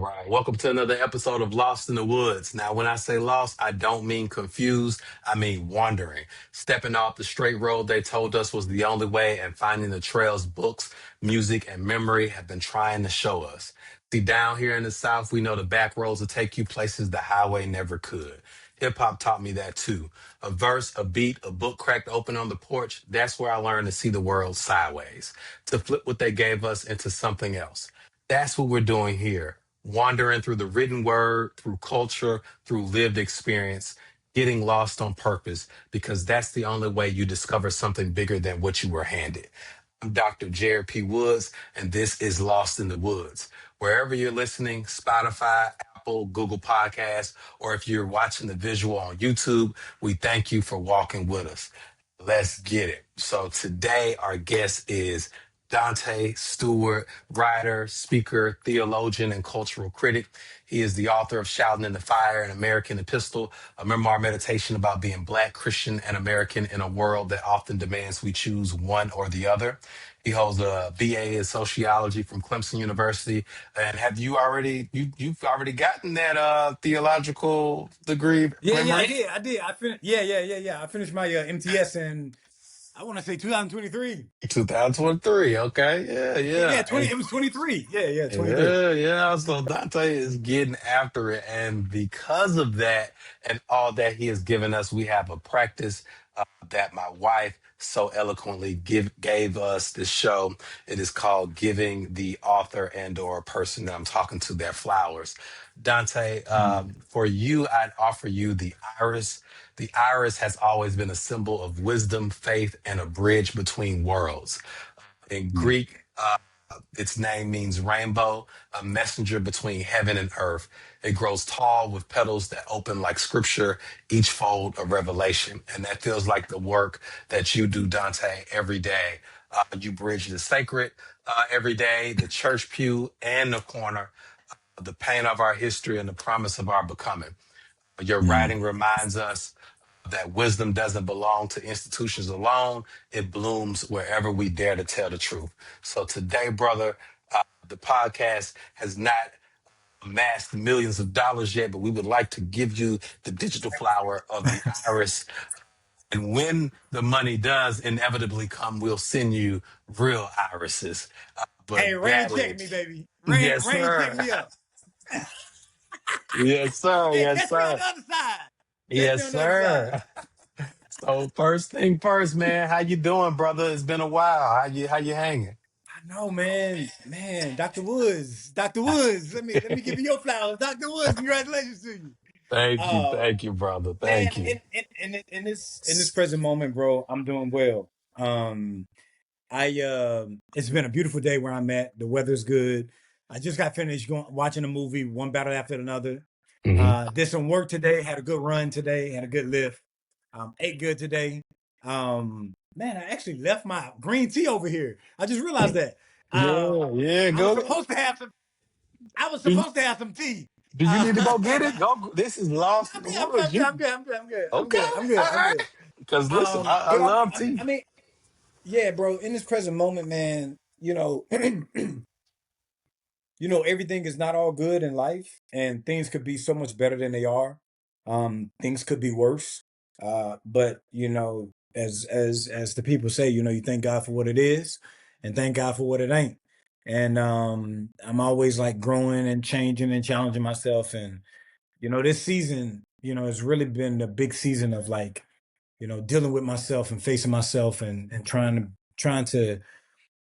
right. Welcome to another episode of Lost in the Woods. Now, when I say lost, I don't mean confused. I mean wandering, stepping off the straight road they told us was the only way and finding the trails books, music, and memory have been trying to show us. See, down here in the South, we know the back roads will take you places the highway never could. Hip hop taught me that too. A verse, a beat, a book cracked open on the porch. That's where I learned to see the world sideways, to flip what they gave us into something else. That's what we're doing here, wandering through the written word, through culture, through lived experience, getting lost on purpose, because that's the only way you discover something bigger than what you were handed. I'm Dr. Jerid P. Woods, and this is Lost in the Woods. Wherever you're listening, Spotify, Apple, Google Podcasts, or if you're watching the visual on YouTube, we thank you for walking with us. Let's get it. So today, our guest is Dante Stewart, writer, speaker, theologian, and cultural critic. He is the author of Shouting in the Fire, an American Epistle, a memoir meditation about being Black, Christian, and American in a world that often demands we choose one or the other. He holds a BA in sociology from Clemson University. And have you already you've already gotten that theological degree, Yeah, I Memory? did. I did. I finished. Yeah. I finished my MTS in I want to say 2023. 2023. Okay. Yeah, Yeah, yeah. 20. It was 23. Yeah, 23. Yeah. So Dante is getting after it. And because of that and all that he has given us, we have a practice that my wife so eloquently gave us this show. It is called Giving the Author and or person that I'm talking to their flowers. Dante, for you, I'd offer you the iris. The iris has always been a symbol of wisdom, faith, and a bridge between worlds. In Greek, its name means rainbow, a messenger between heaven and earth. It grows tall with petals that open like scripture, each fold of revelation. And that feels like the work that you do, Dante, every day. You bridge the sacred every day, the church pew and the corner, the pain of our history and the promise of our becoming. Your Mm. writing reminds us that wisdom doesn't belong to institutions alone. It blooms wherever we dare to tell the truth. So today, brother, the podcast has not amassed millions of dollars yet, but we would like to give you the digital flower of the iris. And when the money does inevitably come, we'll send you real irises. Hey, But rain gladly, check me, baby. yes, Rain check sir. me up. Yes, sir. Hey, Yes, catch me on sir. the other side. Catch me Yes, on the other side. sir. So first thing first, man, how you doing, brother? It's been a while. How you hanging? I know, man. Dr. Woods, Dr. Woods. Let me give you your flowers, Dr. Woods. Congratulations to you. Um, Thank you, brother. man, Thank you. in this present moment, bro, I'm doing well. It's been a beautiful day where I'm at. The weather's good. I just got finished going watching a movie, one battle after another. Hmm. Did some work today, had a good run today, had a good lift. Ate good today. Man, I actually left my green tea over here. I just realized that. Yeah, yeah. I was Go. supposed to have some. I was Do you, supposed to have some tea. do you need to go get it? Go. This is lost in the I'm good. woods. You I'm okay? good. I'm All good. I'm right. good. Because listen, I But love tea. I mean, yeah, bro. In this present moment, man, everything is not all good in life, and things could be so much better than they are. Things could be worse. But as the people say, you thank God for what it is, and thank God for what it ain't. And I'm always like growing and changing and challenging myself. And this season, has really been the big season of like, dealing with myself and facing myself and trying to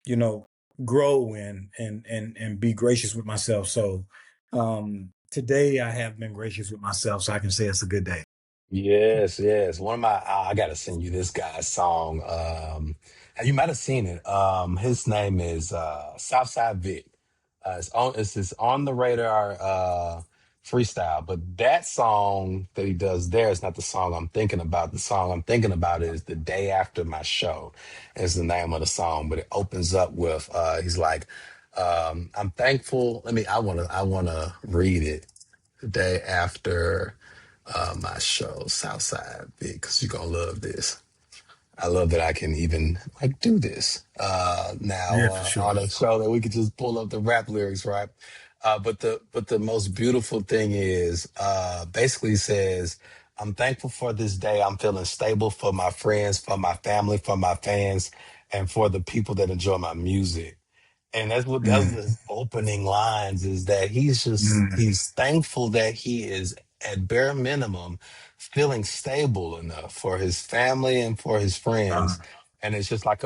you know, grow and be gracious with myself. So today I have been gracious with myself, so I can say it's a good day. Yes, yes. One of my, I gotta send you this guy's song. You might have seen it. His name is Southside Vic. It's on the radar freestyle, but that song that he does there is not the song I'm thinking about. The song I'm thinking about is "The Day After My Show," is the name of the song. But it opens up with he's like, "I'm thankful." I wanna read it. The day after my show, Southside Big, because you're gonna love this. I love that I can even like do this now Yeah, for on sure. a show that we could just pull up the rap lyrics, right? But the most beautiful thing is basically says, I'm thankful for this day. I'm feeling stable for my friends, for my family, for my fans, and for the people that enjoy my music. And that's Mm, the opening lines is that mm, he's thankful that he is at bare minimum feeling stable enough for his family and for his friends. uh, And it's just like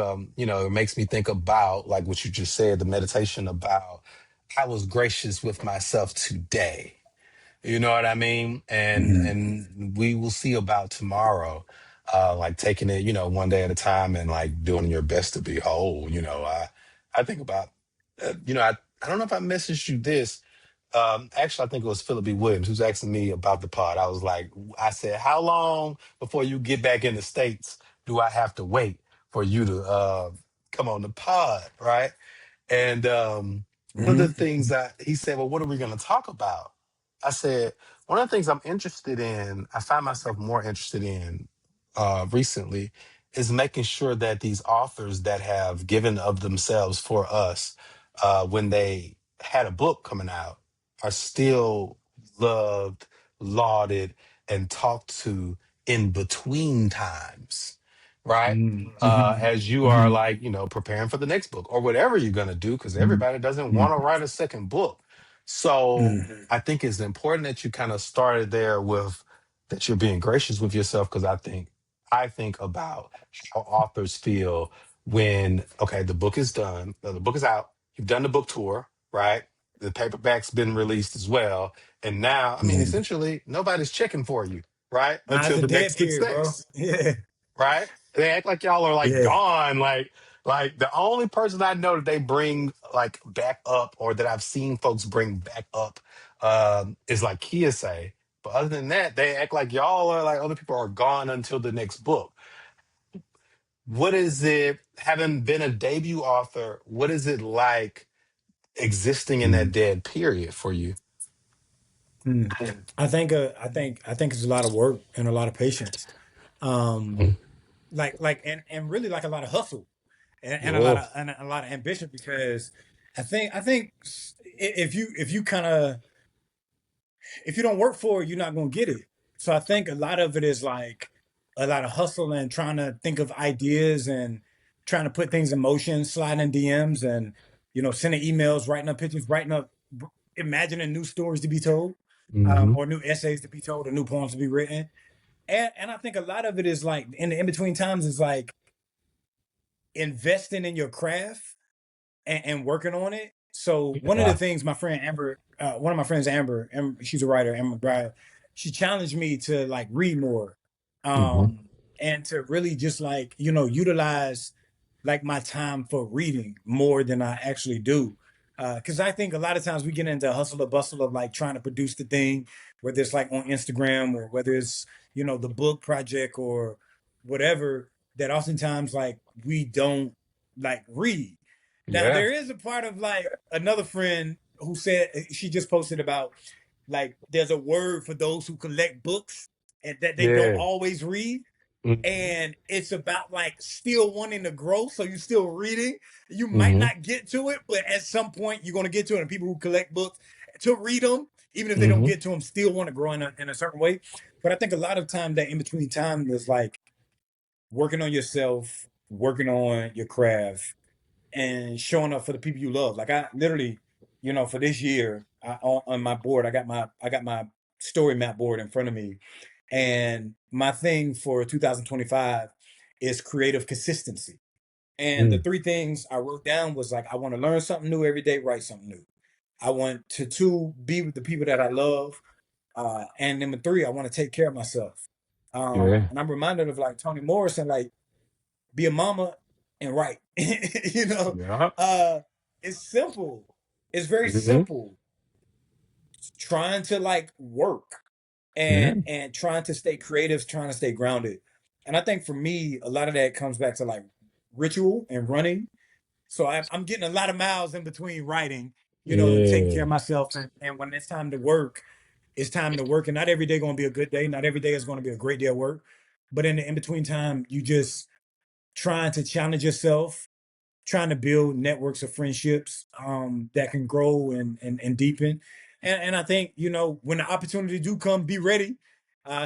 it makes me think about like what you just said, the meditation about I was gracious with myself today. You know what I mean? And mm, and we will see about tomorrow. Like taking it, one day at a time and like doing your best to be whole. I think about I don't know if I messaged you this. Actually I think it was Philip B. Williams who's asking me about the pod. I said, how long before you get back in the States do I have to wait for you to come on the pod, right? And one of the mhm, things that he said, well, what are we going to talk about? I said, one of the things I'm interested in, I find myself more interested in recently, is making sure that these authors that have given of themselves for us when they had a book coming out are still loved, lauded, and talked to in between times, right? mm, mhm, As you are mhm, like, preparing for the next book or whatever you're going to do, because mhm, everybody doesn't want mhm, to write a second book. So mhm, I think it's important that you kind of started there with that you're being gracious with yourself, because I think about how authors feel when, okay, the book is done, the book is out, you've done the book tour, right? The paperback's been released as well. And now, I mean, mhm. essentially, nobody's checking for you, right? Nah, it's Until a the dead next period, bro. success, Yeah, right? They act like y'all are like yeah. gone. Like the only person I know that they bring like back up or that I've seen folks bring back up is like Kiese. But other than that, they act like y'all are like other people are gone until the next book. What is it, having been a debut author, what is it like existing in that Mm, dead period for you? mm. I think it's a lot of work and a lot of patience. Um, Mhm. and really like a lot of hustle and a lot Yeah. of and a lot of ambition because if you kind of if you don't work for it, you're not going to get it. So I think a lot of it is like a lot of hustle and trying to think of ideas and trying to put things in motion, sliding DMs and sending emails, writing up pictures, imagining new stories to be told, Hmm. or new essays to be told, or new poems to be written. And I think a lot of it is like in the in between times is like investing in your craft and working on it. So one of the Yeah. things my friend Amber, one of my friends Amber, she's a writer, Amber McBride, she challenged me to like read more, Hmm. and to really just like utilize like my time for reading more than I actually do. Because I think a lot of times we get into a hustle or bustle of like trying to produce the thing, whether it's like on Instagram or whether it's the book project or whatever. That oftentimes like we don't like read. Now Yeah. there is a part of like another friend who said she just posted about like there's a word for those who collect books and that they don't Yeah. always read. Hmm. And it's about like still wanting to grow. So you're still reading. You might Hmm. not get to it, but at some point you're going to get to it. And people who collect books to read them, even if they don't Hmm. get to them, still want to grow in a certain way. But I think a lot of time that in between time is like working on yourself, working on your craft, and showing up for the people you love. Like I literally, for this year, on my board, I got my story map board in front of me, and my thing for 2025 is creative consistency. And the three things I wrote down was like I want to learn something new every day, write something new. I want to two be with the people that I love, and number three, I want to take care of myself. Yeah. And I'm reminded of like Toni Morrison, like be a mama and write. you know, Yeah. uh, it's simple. It's very Hmm. simple. Trying to like work Yeah. and trying to stay creative, trying to stay grounded. And I think for me, a lot of that comes back to like ritual and running. So I'm getting a lot of miles in between writing, taking care Yeah. of myself. And when it's time to work, it's time to work. And not every day going to be a good day. Not every day is going to be a great day of work. But in the in between time, you just trying to challenge yourself, trying to build networks of friendships that can grow and deepen. And I think, when the opportunity do come, be ready,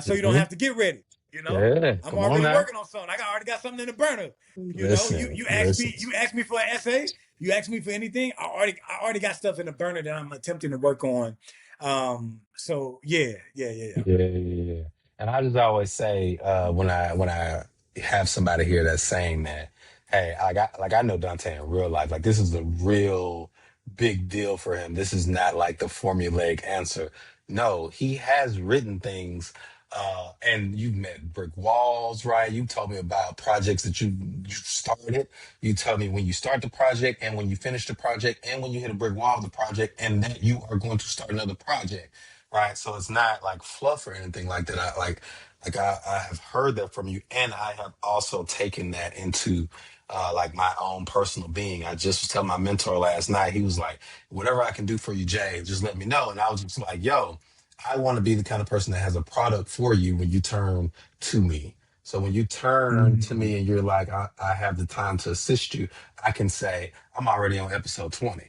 so you don't Hmm. have to get ready. You know, Yeah, I'm come on already now. working on something. Already got something in the burner. Listen, You asked listen. me, for an essay. You asked me for anything. I already got stuff in the burner that I'm attempting to work on. So yeah, yeah, yeah, yeah. Yeah, yeah, yeah. And I just always say when I have somebody here that's saying that, hey, I know Dante in real life. Like this is a real big deal for him. This is not like the formulaic answer. No, he has written things, and you've met brick walls, right? You told me about projects that you started. You told me when you start the project and when you finish the project and when you hit a brick wall of the project and that you are going to start another project, right? So it's not like fluff or anything like that. I have heard that from you, and I have also taken that into like my own personal being. I just was telling my mentor last night. He was like, "Whatever I can do for you, Jay, just let me know." And I was just like, "Yo, I want to be the kind of person that has a product for you when you turn to me." So when you turn to Mhm. me and you're like, I have the time to assist you, I can say, I'm already on episode 20.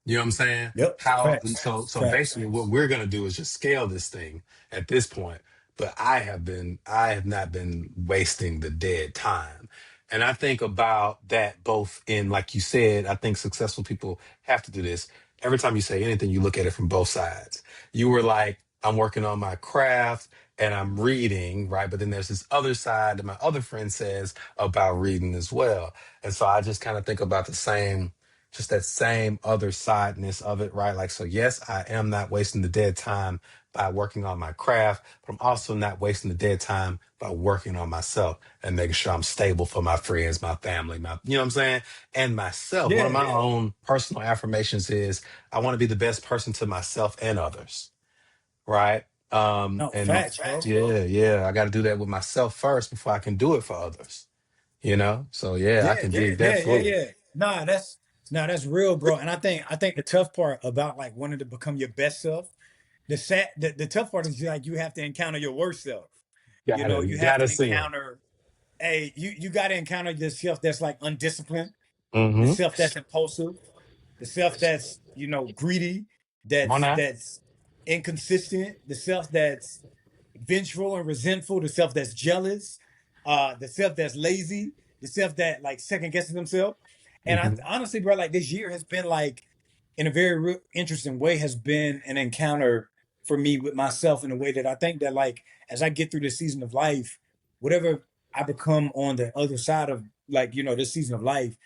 You know what I'm saying? Yep. How Facts. so Facts. basically what we're gonna do is just scale this thing at this point. But I have not been wasting the dead time. And I think about that both in, like you said, I think successful people have to do this. Every time you say anything, you look at it from both sides. You were like, I'm working on my craft and I'm reading, right? But then there's this other side that my other friend says about reading as well. And so I just kind of think about the same, just that same other sideness of it, right? Like, so yes, I am not wasting the dead time by working on my craft, but I'm also not wasting the dead time by working on myself and making sure I'm stable for my friends, my family, you know what I'm saying? And myself. One of Yeah. my own personal affirmations is I want to be the best person to myself and others, right? No, And facts, bro. yeah, yeah, I got to do that with myself first before I can do it for others, you know? So yeah, I Yeah, can yeah, dig that yeah, yeah, fully. yeah. Nah, that's real, bro. And I think the tough part about like wanting to become your best self, the tough part is like you have to encounter your worst self. You You have gotta to see him. encounter you got to encounter the self that's like undisciplined, the Mm-hmm. self that's impulsive, the self that's greedy, Come on now. that's inconsistent, the self that's vengeful and resentful, the self that's jealous, the self that's lazy, the self that like second guesses himself. And I Mm-hmm. honestly, bro, like this year has been like, in a very interesting way, has been an encounter for me with myself in a way that I think that like as I get through this season of life, whatever I become on the other side of like this season of life,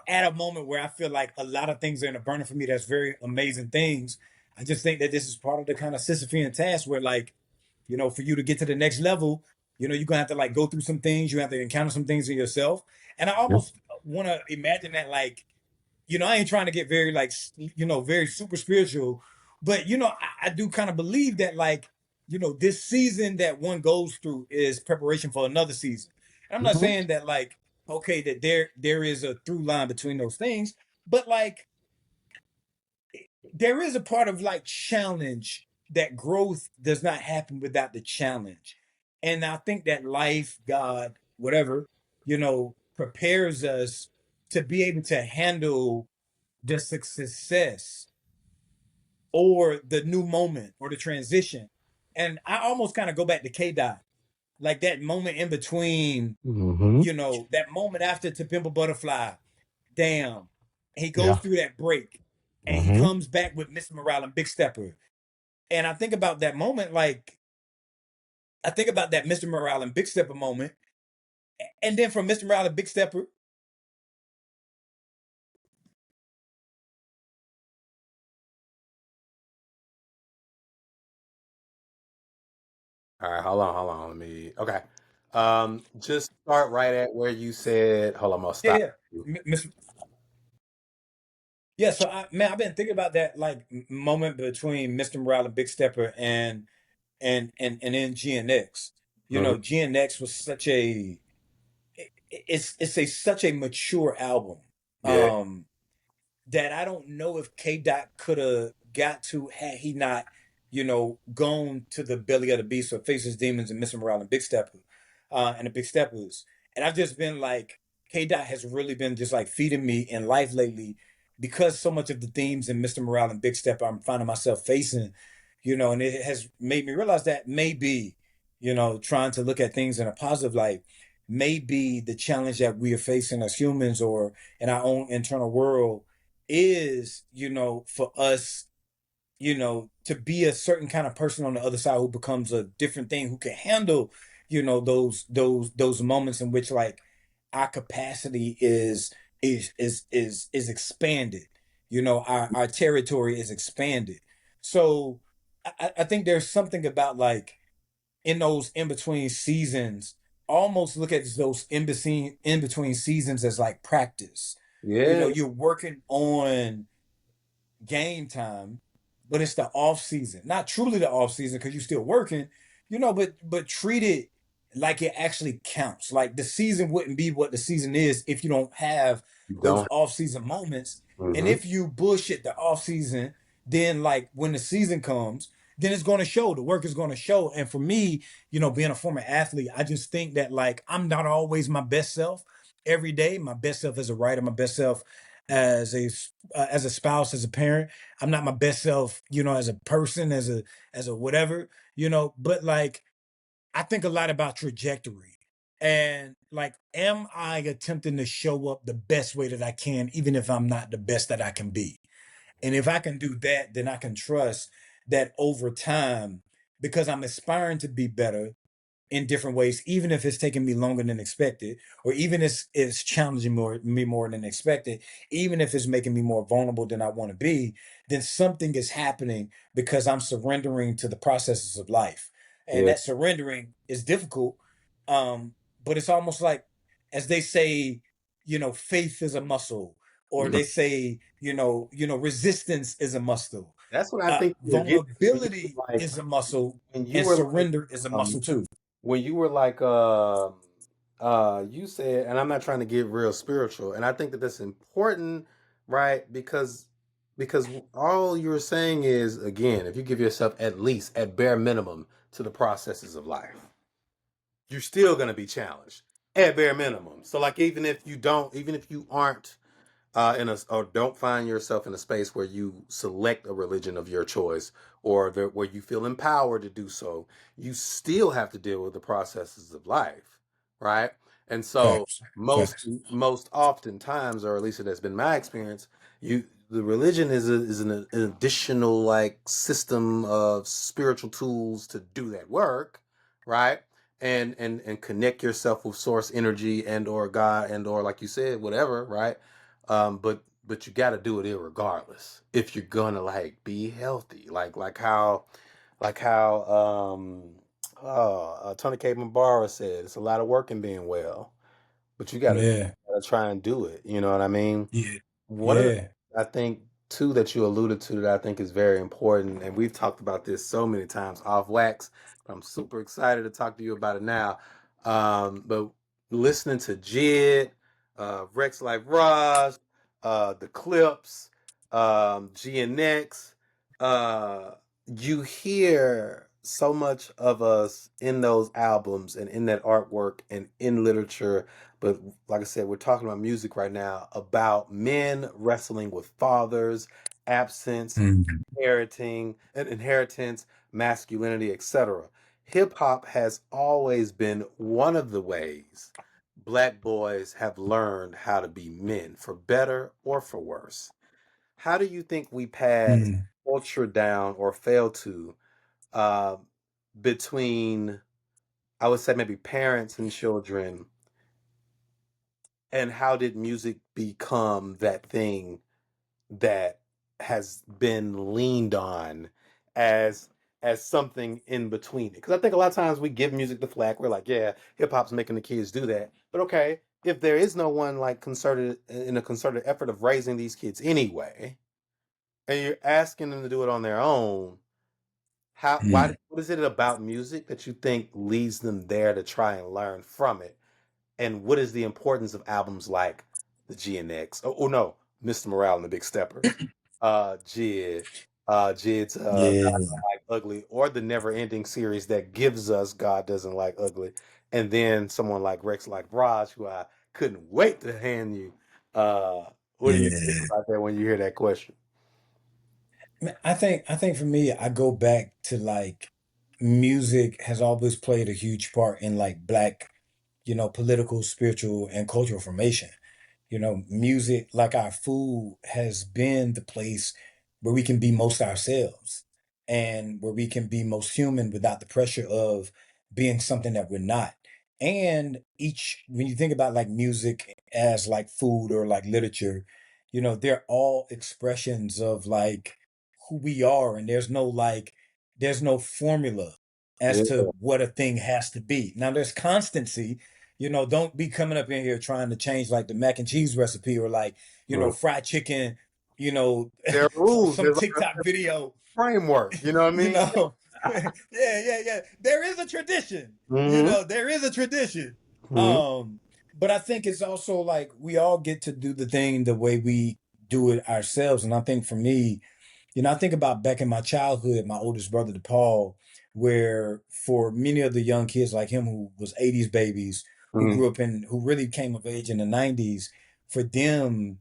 at a moment where I feel like a lot of things are in a burner for me, that's very amazing things. I just think that this is part of the kind of Sisyphean task where like for you to get to the next level, you're gonna have to like go through some things. You have to encounter some things in yourself. And I almost want to imagine that like, I ain't trying to get very like, very super spiritual, but I do kind of believe that like, this season that one goes through is preparation for another season. And I'm not Mm-hmm. saying that like, okay, that there is a through line between those things, but like there is a part of like challenge, that growth does not happen without the challenge. And I think that life, God, whatever, prepares us to be able to handle the success or the new moment or the transition. And I almost kind of go back to K Dot, like that moment in between, Mm-hmm. that moment after To Pimp a Butterfly. Damn. He goes Yeah. through that break and he Mm-hmm. comes back with Mr. Morale and Big Stepper. And I think about that moment, like I think about that Mr. Morale and Big Stepper moment, and then from Mr. Morale and Big Stepper, All right, hold on. Let me. Okay. Just start right at where you said. Hold on, I'm gonna yeah, stop yeah, you. Mr. Yeah. So man, I've been thinking about that like moment between Mr. Morale and Big Stepper and then GNX. Mm-hmm. GNX was such a it's a such a mature album. Yeah. Um, that I don't know if K Dot could have got to had he not, gone to the belly of the beast or faces demons and Mr. Morale and Big Stepper, and the Big Steppers. And I've just been like, K Dot has really been just like feeding me in life lately because so much of the themes in Mr. Morale and Big Step I'm finding myself facing, and it has made me realize that maybe, trying to look at things in a positive light, maybe the challenge that we are facing as humans or in our own internal world is, for us, to be a certain kind of person on the other side who becomes a different thing, who can handle, those moments in which like our capacity is expanded. Our territory is expanded. So I think there's something about like in those in between seasons, almost look at those in between seasons as like practice. Yeah, You're working on game time, but it's the off season. Not truly the off season because you're still working, but treat it like it actually counts. Like the season wouldn't be what the season is if you don't have you those don't. off season moments. And Hmm. if you bullshit the off season, then like when the season comes, then it's going to show. The work is going to show. And for me, being a former athlete, I just think that like I'm not always my best self every day. My best self as a writer, my best self as a spouse, as a parent. I'm not my best self, as a person, as a whatever, but like I think a lot about trajectory. And like, am I attempting to show up the best way that I can, even if I'm not the best that I can be? And if I can do that, then I can trust that over time, because I'm aspiring to be better, in different ways, even if it's taking me longer than expected, or even if it's challenging me more than expected, even if it's making me more vulnerable than I want to be, then something is happening because I'm surrendering to the processes of life. And Yeah, that surrendering is difficult. But it's almost like, as they say, faith is a muscle, or they say, resistance is a muscle. that's what I think you're getting when you Vulnerability were like is a muscle, when you and were like surrender is a um muscle too. when you were like you said, and I'm not trying to get real spiritual, and I think that that's important, right? Because all you're saying is, again, if you give yourself at least at bare minimum to the processes of life, you're still going to be challenged at bare minimum. So like even if you aren't in a or don't find yourself in a space where you select a religion of your choice or where you feel empowered to do so, you still have to deal with the processes of life, right? And so Facts. most Facts. most oftentimes, or at least it has been my experience, you the religion is an additional like system of spiritual tools to do that work, right? And connect yourself with source energy and or God and or like you said, whatever, right? But you got to do it irregardless if you're gonna like be healthy. Like how Tony K. Mambara said, it's a lot of work in being well, but Yeah. you gotta try and do it. You know what I mean? Yeah. One of the Yeah. things I think too that you alluded to that I think is very important, and we've talked about this so many times off wax, but I'm super excited to talk to you about it now. But listening to Jid, Rex Like Raj, the Clips, GNX, uh, you hear so much of us in those albums and in that artwork and in literature, but like I said, we're talking about music right now about men wrestling with fathers, absence, Mhm. inheritance, masculinity, etc. Hip hop has always been one of the ways black boys have learned how to be men, for better or for worse. How do you think we pass Mhm. culture down or fail to uh, between, I would say, maybe parents and children, and how did music become that thing that has been leaned on as something in between it? Because I think a lot of times we give music the flack. We're like, yeah, hip hop's making the kids do that. But okay, if there is no one like concerted in a concerted effort of raising these kids anyway, and you're asking them to do it on their own, Mhm. what is it about music that you think leads them there to try and learn from it? And what is the importance of albums like the GNX? Oh no, Mr. Morale and the Big Steppers, Jid, Jid's God Yeah. Doesn't Like Ugly, or the Never Ending series that gives us God Doesn't Like Ugly, and then someone like Rex like Raj, who I couldn't wait to hand you. What do you think Yeah. about that when you hear that question? I think for me, I go back to like music has always played a huge part in like black, political, spiritual, and cultural formation. Music, like our food, has been the place where we can be most ourselves and where we can be most human without the pressure of being something that we're not. And when you think about like music as like food or like literature, they're all expressions of like who we are. And there's no formula as Yeah, to what a thing has to be. Now, there's constancy. Don't be coming up in here trying to change like the mac and cheese recipe or like, right. fried chicken, you know, There are rules. some There's like TikTok a video, framework. You know what I you mean? know. Yeah, yeah, yeah. There is a tradition, Mm-hmm. there is a tradition. Hmm. Um, but I think it's also like we all get to do the thing the way we do it ourselves. And I think for me, I think about back in my childhood, my oldest brother, DePaul, where for many of the young kids like him who was 80s babies, Hmm. who really came of age in the 90s, for them,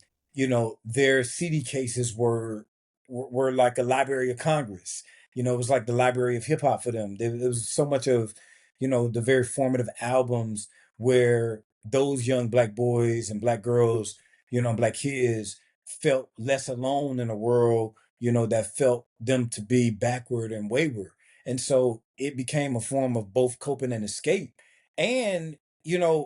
their CD cases were like a Library of Congress. It was like the Library of Hip Hop for them. There was so much of, the very formative albums where those young black boys and black girls, black kids felt less alone in a world that felt them to be backward and wayward. And so it became a form of both coping and escape. And,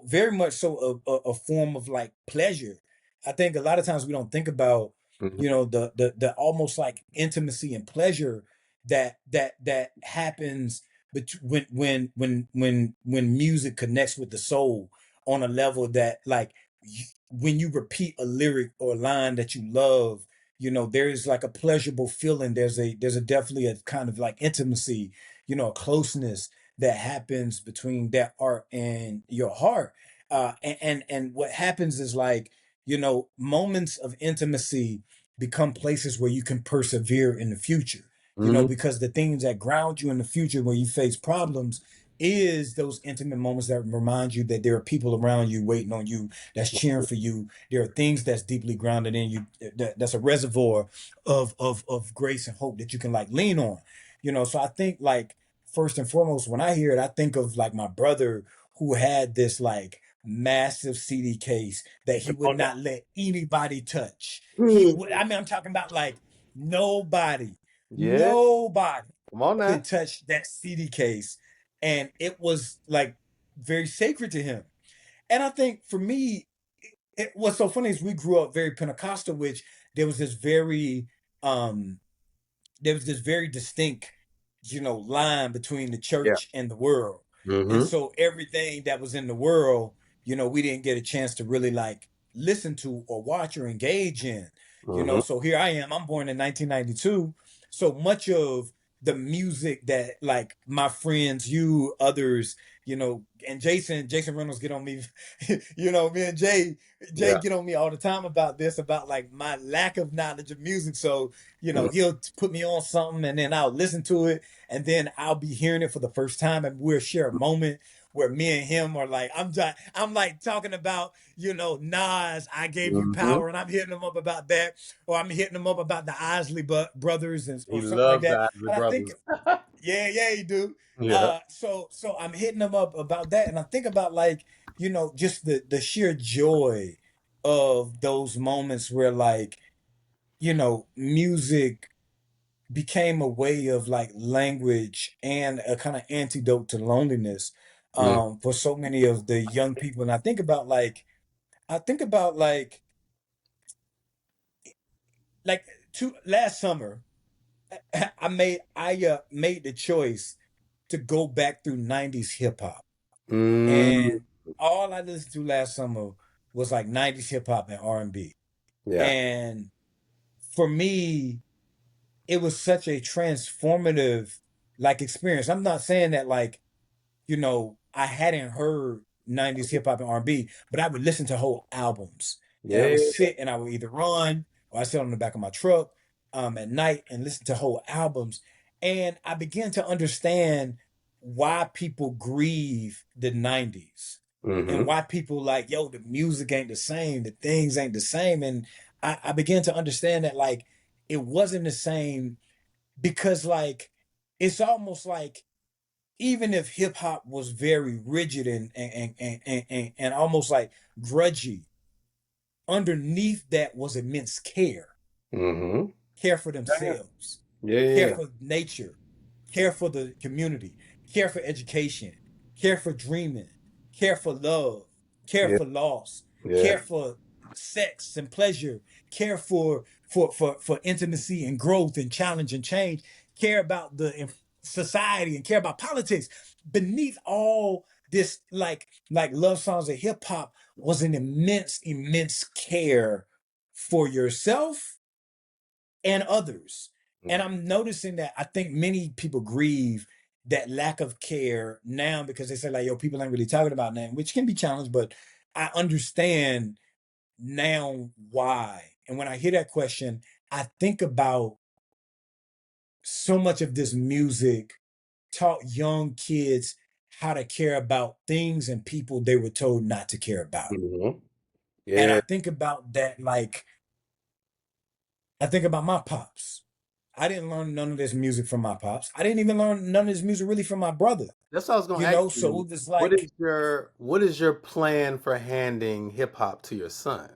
very much so a form of like pleasure. I think a lot of times we don't think about, Hmm. the almost like intimacy and pleasure that happens when music connects with the soul on a level that like when you repeat a lyric or a line that you love, there is like a pleasurable feeling. There's a definitely a kind of like intimacy, a closeness that happens between that art and your heart. And what happens is like, moments of intimacy become places where you can persevere in the future, Hmm. because the things that ground you in the future when you face problems is those intimate moments that remind you that there are people around you waiting on you, that's cheering for you. There are things that's deeply grounded in you, that's a reservoir of grace and hope that you can like lean on. So I think like first and foremost, when I hear it, I think of like my brother who had this like massive CD case that he would Oh, not let anybody touch. He no. would, I mean, I'm talking about like nobody, Yeah. nobody Come on now. could touch that CD case. And it was like very sacred to him. And I think for me, what's so funny is we grew up very Pentecostal, which there was this very um there was this very distinct, line between the Yeah. church and the world. And Hmm. so everything that was in the world, we didn't get a chance to really like listen to or watch or engage in. Hmm. So here I am. I'm born in 1992. So much of the music that like my friends, you, others, and Jason Reynolds get on me, me and Jay Yeah. get on me all the time about this, about like my lack of knowledge of music. So Mhm. he'll put me on something and then I'll listen to it and then I'll be hearing it for the first time and we'll share a moment where me and him are like, I'm like talking about, Nas, I Gave You Mhm. Power, and I'm hitting him up about that, or I'm hitting him up about the Isley brothers He or something like loves the that. Isley And I think, Brothers. yeah, yeah, you do. Yeah. So I'm hitting him up about that, and I think about like, just the sheer joy of those moments where like, music became a way of like language and a kind of antidote to loneliness Mm. for so many of the young people. And I think about like two last summer I made the choice to go back through 90s hip hop. Mm. And all I listened to last summer was like 90s hip hop and R&B. Yeah. And for me, it was such a transformative like experience. I'm not saying that like, I hadn't heard 90s hip hop and R&B, but I would listen to whole albums. And I Yeah. would sit and I would either run or I sit on the back of my truck at night and listen to whole albums. And I began to understand why people grieve the 90s. and Mm-hmm. why people like, yo, the music ain't the same, the things ain't the same. And I began to understand that like it wasn't the same because like it's almost like even if hip hop was very rigid and almost like grudgy, underneath that was immense care. Mm-hmm. Care for Yeah. themselves, Yeah. care Yeah. for nature, care for the community, care for education, care for dreaming, care for love, care Yeah. for loss, Yeah. care for sex and pleasure, care for intimacy and growth and challenge and change, care about the society and care about politics. Beneath all this, like love songs of hip hop was an immense care for yourself and others. And I'm noticing that I think many people grieve that lack of care now because they say like, yo, people ain't really talking about that, which can be challenged, but I understand now why. And when I hear that question, I think about so much of this music taught young kids how to care about things and people they were told not to care about. Mm-hmm. And I Yeah. think about that like I think about my pops. I didn't learn none of this music from my pops. I didn't even learn none of this music really from my brother. That's what I was gonna You ask know, so you. it was What like, is your plan for handing hip hop to your son?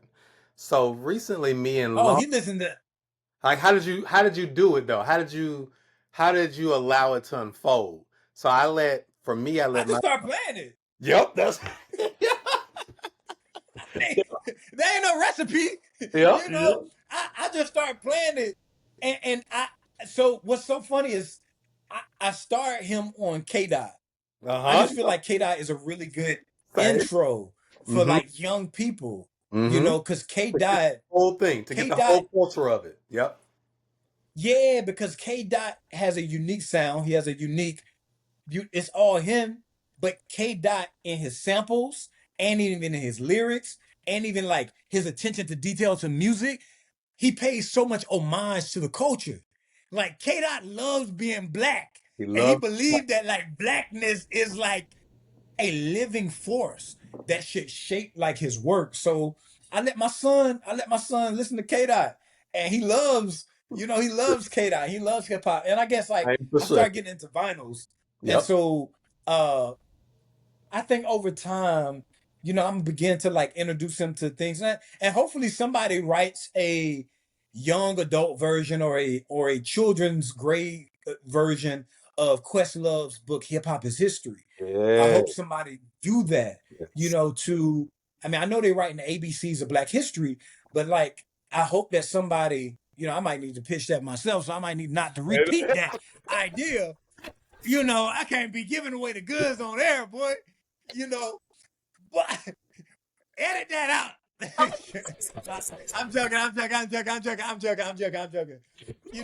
So recently, me and oh, Long, he listened to. like, how did you do it though? How did you allow it to unfold? So I I let just my started playing it. yep, that's There ain't no recipe. yep, You know, yep. I just started playing it, and I. So what's so funny is I started him on K Dot. I Uh-huh. just feel like K Dot is a really good Same. intro for Mm-hmm. like young people. You Mm-hmm. know, because To get the whole thing, to get K the Dot whole culture of it. Yep. Yeah, because K Dot has a unique sound. He has a unique, it's all him, but K Dot in his samples and even in his lyrics and even like his attention to detail to music, he pays so much homage to the culture. Like K Dot loves being black He and he loved believed that like blackness is like a living force that should shape like his work. So I let my son listen to K Dot, and he loves K Dot. He loves hip hop, and I guess like same I started perspective. getting into vinyls, and Yep. so I think over time, I'm gonna begin to like introduce him to things, and hopefully somebody writes a young adult version or a children's grade version of Questlove's book Hip Hop is History. I Yeah. hope somebody do that, Yes. to I mean, I know they're writing the ABCs of Black History, but like I hope that somebody, I might need to pitch that myself, so I might need not to repeat that idea. I can't be giving away the goods on air, boy. You know, but edit that out. I'm joking. I'm joking. I'm joking. I'm joking. I'm joking. I'm joking. I'm joking.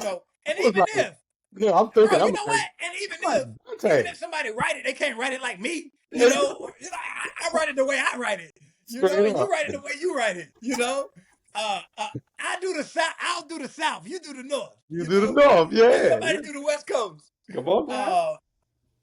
I And was even like, if, yeah, I'm bro, thinking, you I'm know like, what? And like even Dante. if somebody write it, they can't write it like me. It's I write it the way I write it. straight And you up. write it the way you write it. I do the South. I'll do the South. You do the North. You do the job, And yeah. somebody do the West Coast. Come on now. Uh,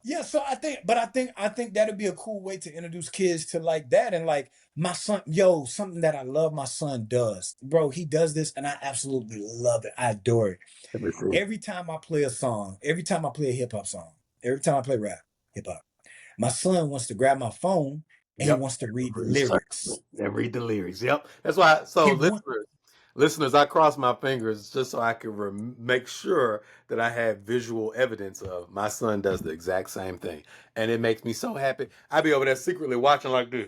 Yeah, so I think that'd be a cool way to introduce kids to like that and like my son, something that I love my son does. Bro, he does this and I absolutely love it. I adore it. Let me see. Every time I play a song, every time I play a hip hop song, every time I play rap, hip hop, my son wants to grab my phone and he Yep. wants to read the Research. lyrics. And read the lyrics. Yep. That's why. So He want listeners, I cross my fingers just so I can make sure that I have visual evidence of my son does the exact same thing, and it makes me so happy. I be over there secretly watching like this.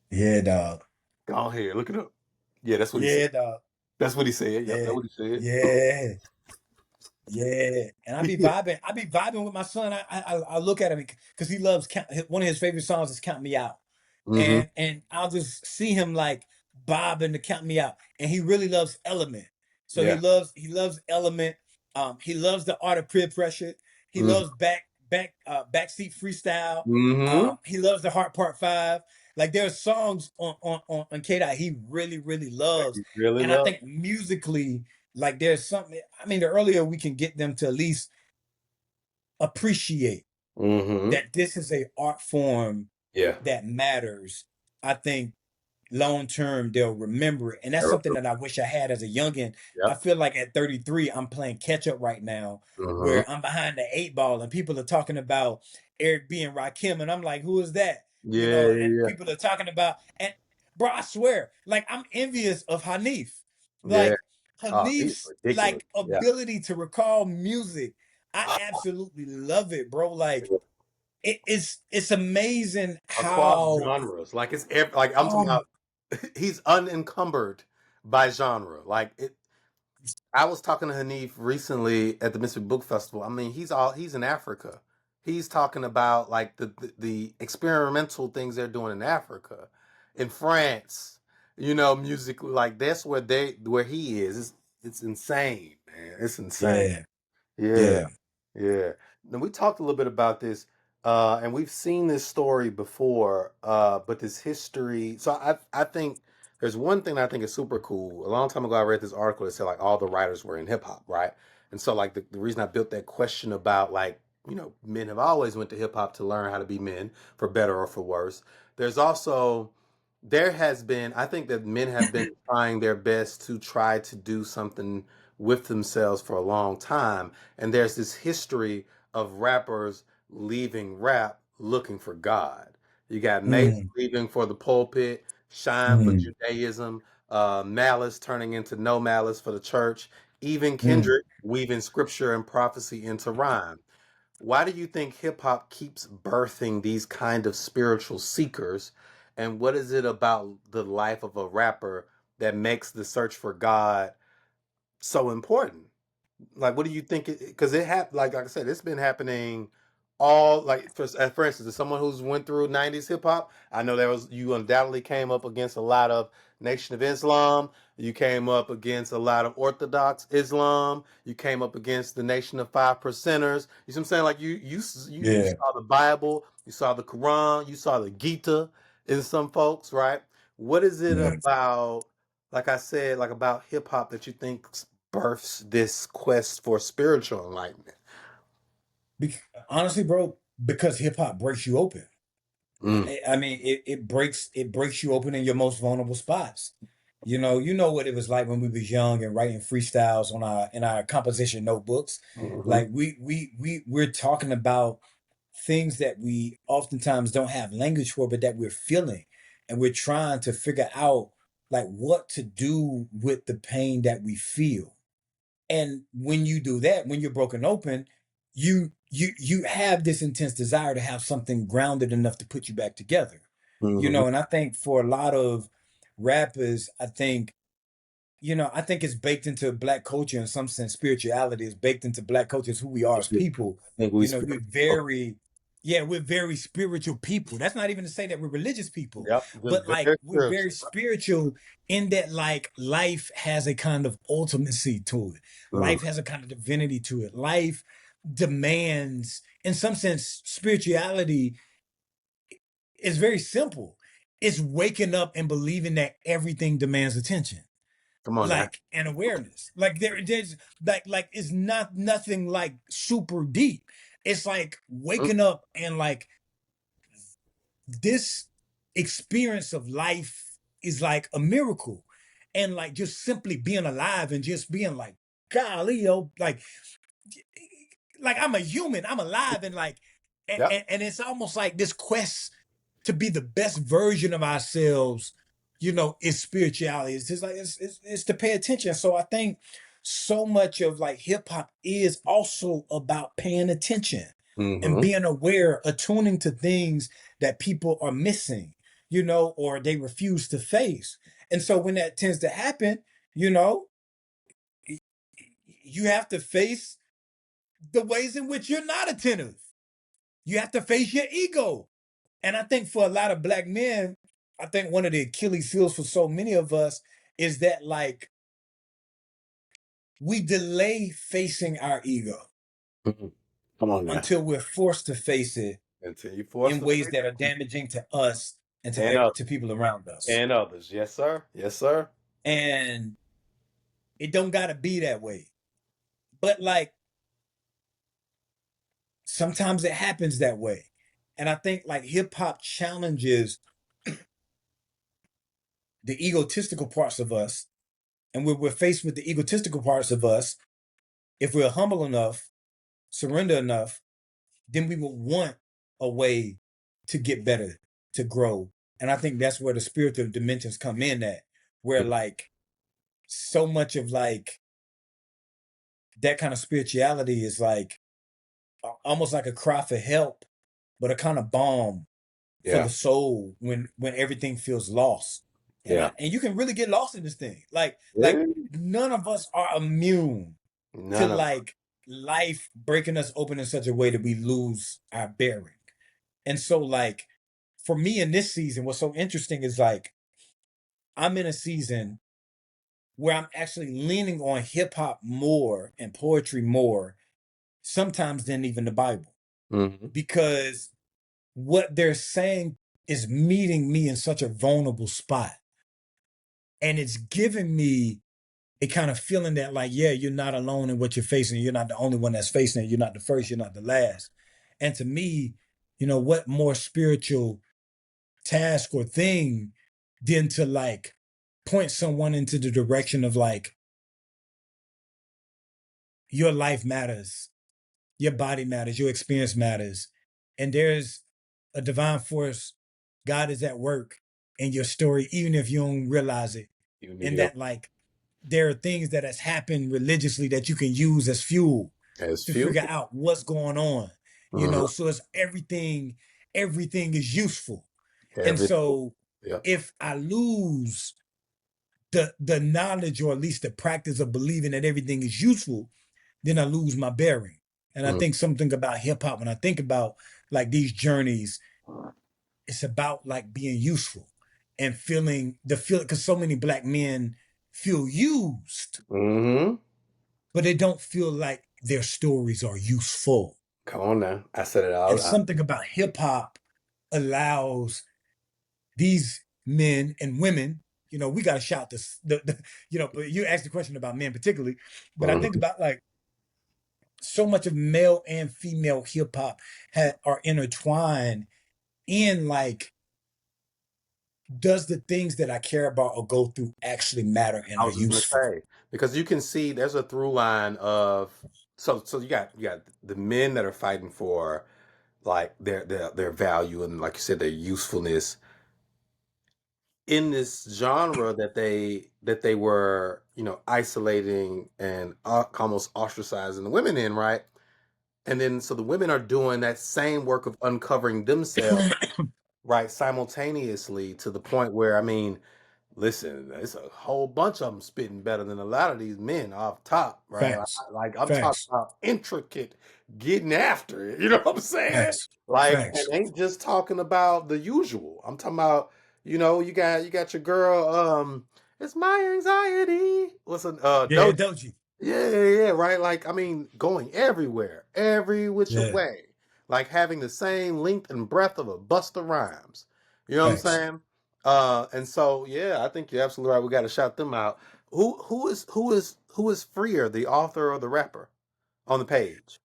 Yeah, dog. Go ahead, look it up. Yeah, that's what he said. Yeah, dog. That's what he said. Yep, that's Yeah. what he said. Yeah. Yeah, and I be Yeah. vibing. I be vibing with my son. I look at him because he loves one of his favorite songs is "Count Me Out," Mm-hmm. and I'll just see him like bobbing to "Count Me Out," and he really loves Element. So Yeah. he loves Element. He loves the art of peer pressure. He loves backseat freestyle. Mm-hmm. He loves the Heart Part Five. Like there are songs on K Dot he really loves, He really and I love. think musically like there's something, I mean, the earlier we can get them to at least appreciate Mm-hmm. that this is a art form Yeah. that matters, I think long term they'll remember it. And that's something that I wish I had as a youngin. I Yep. feel like at 33, I'm playing catch up right now, Mm-hmm. where I'm behind the 8 ball and people are talking about Eric B and Rakim, and I'm like, who is that? You Yeah, know, and yeah, people are talking about, and bro, I swear, like I'm envious of Hanif. yeah. Yeah. Like Oh, he's Hanif's ridiculous. like Yeah. ability to recall music. I absolutely love it, bro. Like it's amazing Across how genres. Like like I'm talking oh about he's unencumbered by genre. Like it I was talking to Hanif recently at the Mississippi Book Festival. I mean, he's in Africa. He's talking about like the experimental things they're doing in Africa, in France. You know, musically, like that's where he is. It's insane, man. It's insane. yeah, Yeah, yeah. yeah. Now we talked a little bit about this, and we've seen this story before, but this history. So I think there's one thing that I think is super cool. A long time ago, I read this article that said like all the writers were in hip hop, right? And so like the reason I built that question about like men have always went to hip hop to learn how to be men for better or for worse. There's also there has been I think that men have been trying their best to try to do something with themselves for a long time, and there's this history of rappers leaving rap looking for God. You got Mace Mm, leaving for the pulpit, Shine for mm, Judaism, Malice turning into No Malice for the church, even mm. Kendrick weaving scripture and prophecy into rhyme. Why do you think hip hop keeps birthing these kind of spiritual seekers? And what is it about the life of a rapper that makes the search for God so important? Like, what do you think? Because it happened. Like I said, it's been happening all like for instance, as someone who's went through '90s hip hop, I know you undoubtedly came up against a lot of Nation of Islam. You came up against a lot of Orthodox Islam. You came up against the Nation of Five Percenters. You see what I'm saying? Like you Yeah, saw the Bible, you saw the Quran, you saw the Gita in some folks, right? What is it yeah. about? Like I said, like about hip hop that you think births this quest for spiritual enlightenment? Bec- Honestly, bro, because hip hop breaks you open. Mm, I mean, it breaks you open in your most vulnerable spots. You know what it was like when we was young and writing freestyles on our in our composition notebooks. hmm Like we're talking about things that we oftentimes don't have language for, but that we're feeling, and we're trying to figure out like what to do with the pain that we feel. And when you do that, when you're broken open, you have this intense desire to have something grounded enough to put you back together. hmm And I think for a lot of rappers, I think it's baked into black culture in some sense. Spirituality is baked into black culture. It's who we are as I people. think we We're spiritual. very, yeah, we're very spiritual people. That's not even to say that we're religious people, Yep, just but like very we're very spiritual. spiritual in that like life has a kind of ultimacy to it. Mm, Life has a kind of divinity to it. Life demands, in some sense, spirituality is very simple. It's waking up and believing that everything demands attention, come on now. like an awareness. Like there's like it's not nothing like super deep. It's like Mm, waking up and like this experience of life is like a miracle. And like just simply being alive and just being like, golly, like I'm a human, I'm alive, and like yep. and it's almost like this quest to be the best version of ourselves, is spirituality. It's just like it's to pay attention. So I think so much of like hip hop is also about paying attention and hmm being aware, attuning to things that people are missing, or they refuse to face. And so when that tends to happen, you know, you have to face the ways in which you're not attentive. You have to face your ego. And I think for a lot of black men, I think one of the Achilles heels for so many of us is that like we delay facing our ego hmm Come on now. until we're forced to face it Until you force in the ways face that are damaging to us and and to others. people around us. And others. Yes, sir. Yes, sir. And it don't gotta be that way. But like sometimes it happens that way. And I think like hip hop challenges the egotistical parts of us. And when we're faced with the egotistical parts of us, if we're humble enough, surrender enough, then we will want a way to get better, to grow. And I think that's where the spiritual dimensions come in at, where like so much of like that kind of spirituality is like almost like a cry for help, but a kind of balm for Yeah. the soul when everything feels lost. Yeah. And you can really get lost in this thing. Like Yeah. none of us are immune to None of like life breaking us open in such a way that we lose our bearing. And so like for me in this season, what's so interesting is like I'm in a season where I'm actually leaning on hip hop more and poetry more sometimes than even the Bible hmm because what they're saying is meeting me in such a vulnerable spot. And it's giving me a kind of feeling that, like, yeah, you're not alone in what you're facing. You're not the only one that's facing it. You're not the first, you're not the last. And to me, what more spiritual task or thing than to like point someone into the direction of like, your life matters, your body matters, your experience matters. And there's a divine force. God is at work in your story, even if you don't realize it. Even if And you don't that like there are things that has happened religiously that you can use as fuel as to few. figure out what's going on. hmm So it's everything is useful. And Every so yeah. if I lose the knowledge or at least the practice of believing that everything is useful, then I lose my bearing. And I Mm. think something about hip hop, when I think about like these journeys, it's about like being useful and feeling the feel because so many black men feel used, hmm but they don't feel like their stories are useful. Come on now. I said it And all. something about hip hop allows these men and women, we got to shout this, but you asked the question about men particularly, but I think Mhm. about like so much of male and female hip hop are intertwined in like, does the things that I care about or go through actually matter and I are was just gonna useful? say because you can see there's a through line of so you got the men that are fighting for like their value and like you said their usefulness in this genre that they were isolating and almost ostracizing the women in, right? And then so the women are doing that same work of uncovering themselves, right, simultaneously to the point where, I mean, listen, it's a whole bunch of them spitting better than a lot of these men off top, right? Facts, Like I'm talking facts, about intricate, getting after it. You know what I'm saying? facts, Like, and facts. ain't just talking about the usual. I'm talking about, you got your girl. It's my anxiety. What's an Yeah, Doja? Doji. Yeah, yeah, yeah, right. Like, I mean, going everywhere, every which Yeah, way, like having the same length and breadth of a Busta Rhymes. You know what I'm facts. saying? And so yeah, I think you're absolutely right. We got to shout them out. Who is freer, the author or the rapper, on the page?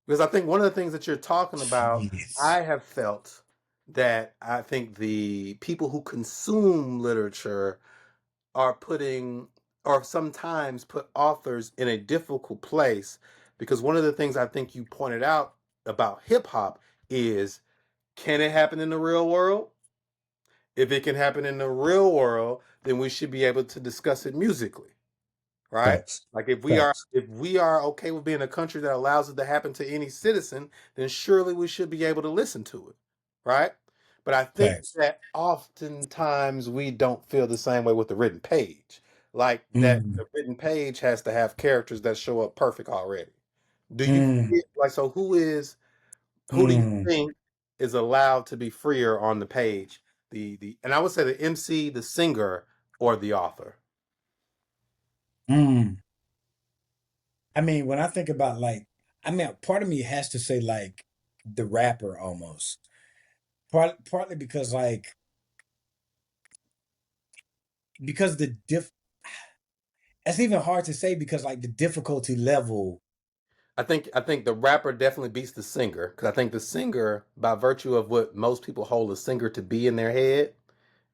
Because I think one of the things that you're talking about, Jeez. I have felt that I think the people who consume literature are putting or sometimes put authors in a difficult place because one of the things I think you pointed out about hip hop is, can it happen in the real world? If it can happen in the real world, then we should be able to discuss it musically, right? Facts. Like if we are Facts. if we are okay with being a country that allows it to happen to any citizen, then surely we should be able to listen to it, right? But I think Facts. that oftentimes we don't feel the same way with the written page. Like that Mm, the written page has to have characters that show up perfect already. Do you mm, feel like, so who do you mm, think is allowed to be freer on the page? The and I would say the MC, the singer, or the author. mm. I mean, when I think about like, I mean, part of me has to say like the rapper almost. Partly because like because the diff it's even hard to say because like the difficulty level I think the rapper definitely beats the singer because I think the singer, by virtue of what most people hold a singer to be in their head,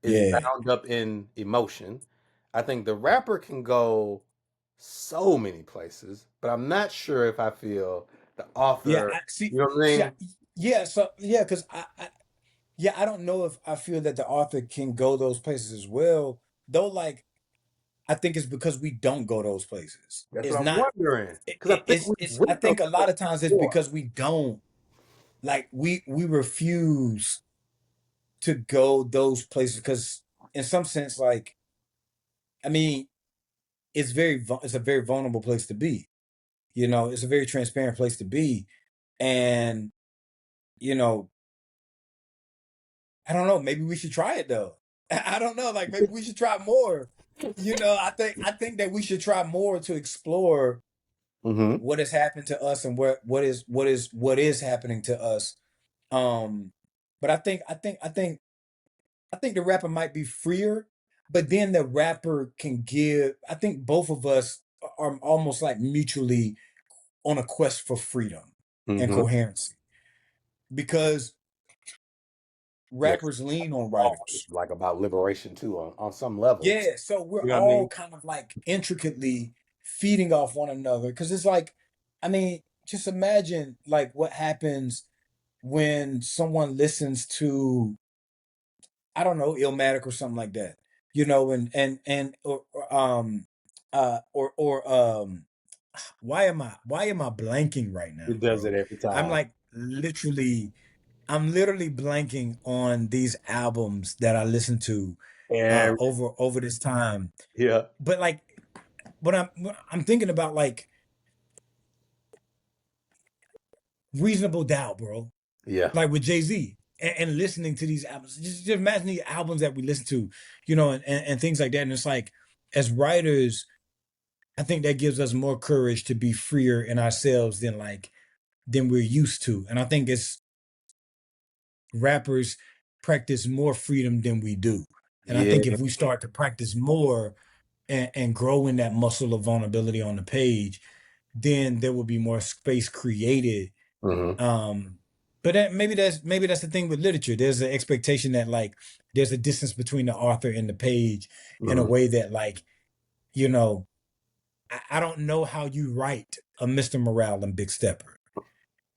is Yeah. bound up in emotion. I think the rapper can go so many places, but I'm not sure if I feel the Yeah, author. I see. You know what I See, mean? yeah, so yeah, because yeah, I don't know if I feel that the author can go those places as well. Though, like, I think it's because we don't go those places. That's It's what I'm not. wondering because I think we've It's. I went those think a lot places of times it's before. because we don't like we refuse to go those places because in some sense, like, I mean, it's a very vulnerable place to be. You know, it's a very transparent place to be, and you know, I don't know. Maybe we should try it though. I don't know. Like maybe we should try more. You know, I think that we should try more to explore Mm-hmm. what has happened to us and what is happening to us. Um, but I think the rapper might be freer, but then the rapper can give. I think both of us are almost like mutually on a quest for freedom and Mm-hmm. coherency because Yeah, rappers lean on song is writers. like about liberation too on some level. Yeah, so we're You know what I all mean? kind of like intricately feeding off one another because it's like, I mean, just imagine like what happens when someone listens to, I don't know, Illmatic or something like that, you know, and or why am I blanking right now, It does bro? it every I'm time. like I'm literally blanking on these albums that I listened to Every, over this time. yeah, But like what I'm thinking about like Reasonable Doubt, bro. yeah. Like with Jay-Z and listening to these albums. Just imagine the albums that we listen to, and things like that. And it's like as writers, I think that gives us more courage to be freer in ourselves than we're used to. And I think it's rappers practice more freedom than we do. And I Yeah. think if we start to practice more and grow in that muscle of vulnerability on the page, then there will be more space created. Hmm. Um, but maybe that's the thing with literature. There's an expectation that like there's a distance between the author and the page in a Hmm. way that like, you know, I don't know how you write a Mr. Morale and Big Stepper.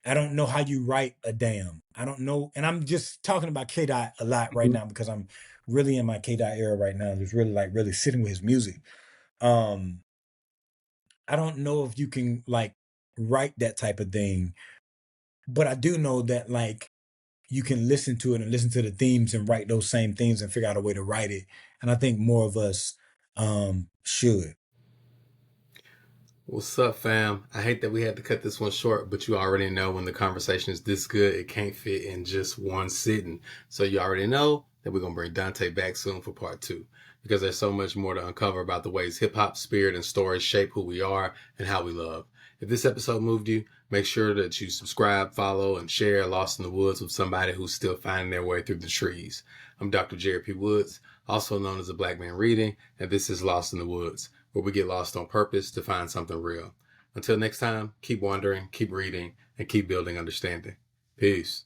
I don't know how you write a damn. I don't know. And I'm just talking about K Dot a lot right now because I'm really in my K Dot era right now. Just really like really sitting with his music. Um, I don't know if you can like write that type of thing, but I do know that like you can listen to it and listen to the themes and write those same themes and figure out a way to write it. And I think more of us should. What's up, fam? I hate that we had to cut this one short, but you already know when the conversation is this good, it can't fit in just one sitting. So you already know that we're gonna bring Dante back soon for part two because there's so much more to uncover about the ways hip hop, spirit, and stories shape who we are and how we love. If this episode moved you, make sure that you subscribe, follow, and share Lost in the Woods with somebody who's still finding their way through the trees. I'm Dr. Jerid P. Woods, also known as the Black Man Reading, and this is Lost in the Woods, where we get lost on purpose to find something real. Until next time, keep wondering, keep reading, and keep building understanding. Peace.